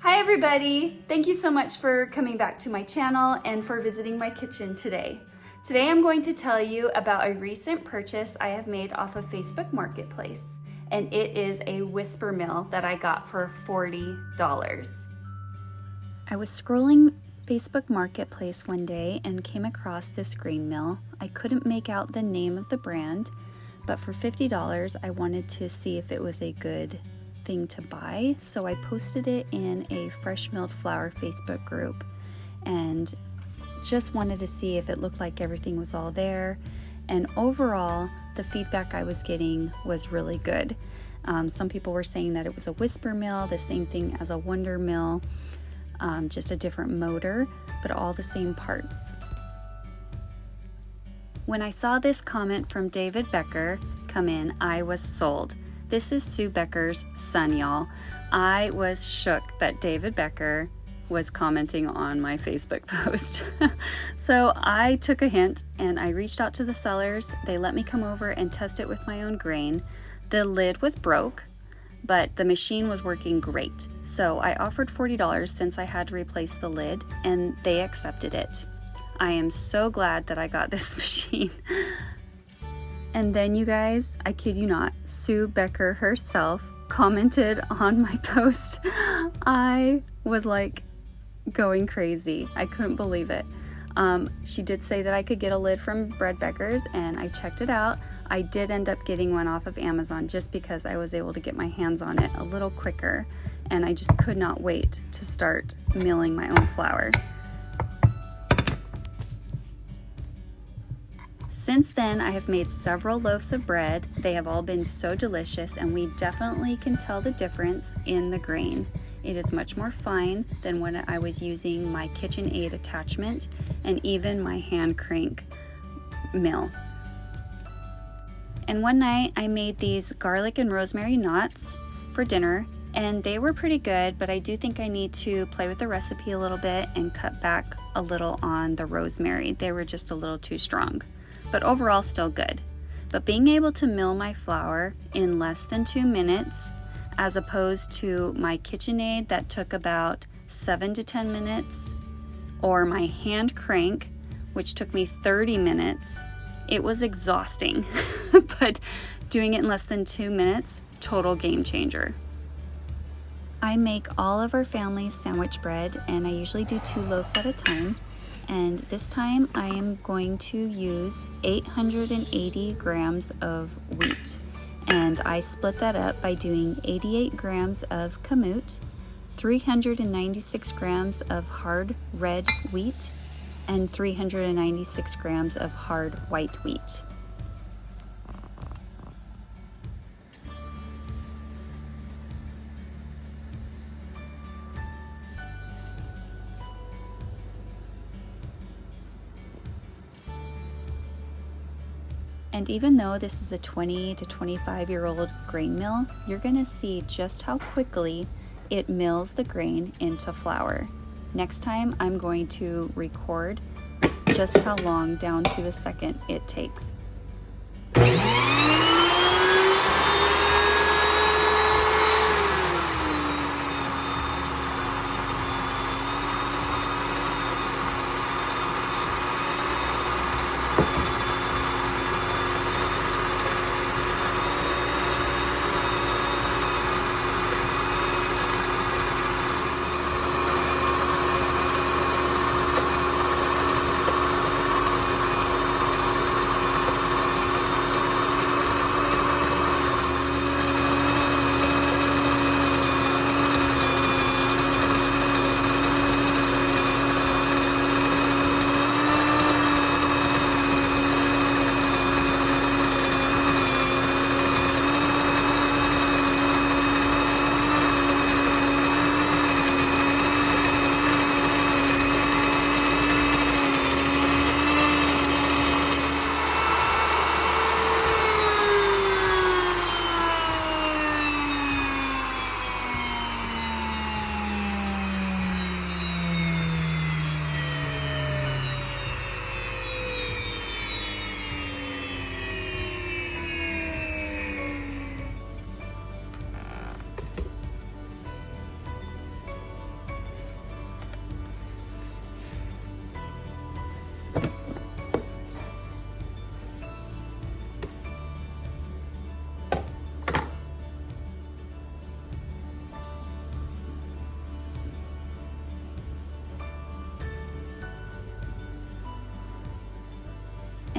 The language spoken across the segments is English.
Hi everybody! Thank you so much for coming back to my channel and for visiting my kitchen today. Today I'm going to tell you about a recent purchase I have made off of Facebook Marketplace, and it is a Whisper Mill that I got for $40. I was scrolling Facebook Marketplace one day and came across this grain mill. I couldn't make out the name of the brand, but for $50 I wanted to see if it was a good thing to buy, so I posted it in a fresh milled flour Facebook group and just wanted to see if it looked like everything was all there. And overall, the feedback I was getting was really good. Some people were saying that it was a Whisper Mill, the same thing as a Wonder Mill, just a different motor, but all the same parts. When I saw this comment from David Becker come in, I was sold. This is Sue Becker's son, y'all. I was shook that David Becker was commenting on my Facebook post. So I took a hint and I reached out to the sellers. They let me come over and test it with my own grain. The lid was broke, but the machine was working great. So I offered $40 since I had to replace the lid, and they accepted it. I am so glad that I got this machine. And then, you guys, I kid you not, Sue Becker herself commented on my post. I was like going crazy. I couldn't believe it. She did say that I could get a lid from Bread Beckers, and I checked it out. I did end up getting one off of Amazon just because I was able to get my hands on it a little quicker, and I just could not wait to start milling my own flour. Since then, I have made several loaves of bread. They have all been so delicious, and we definitely can tell the difference in the grain. It is much more fine than when I was using my KitchenAid attachment and even my hand crank mill. And one night I made these garlic and rosemary knots for dinner, and they were pretty good, but I do think I need to play with the recipe a little bit and cut back a little on the rosemary. They were just a little too strong, but overall still good. But being able to mill my flour in less than 2 minutes, as opposed to my KitchenAid that took about 7 to 10 minutes, or my hand crank, which took me 30 minutes, it was exhausting. But doing it in less than 2 minutes, total game changer. I make all of our family's sandwich bread, and I usually do 2 loaves at a time. And this time I am going to use 880 grams of wheat. And I split that up by doing 88 grams of kamut, 396 grams of hard red wheat, and 396 grams of hard white wheat. And even though this is a 20 to 25-year-old grain mill, you're gonna see just how quickly it mills the grain into flour. Next time, I'm going to record just how long down to the second it takes.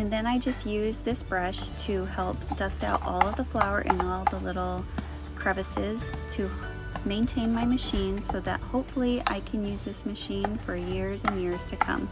And then I just use this brush to help dust out all of the flour and all the little crevices to maintain my machine so that hopefully I can use this machine for years and years to come.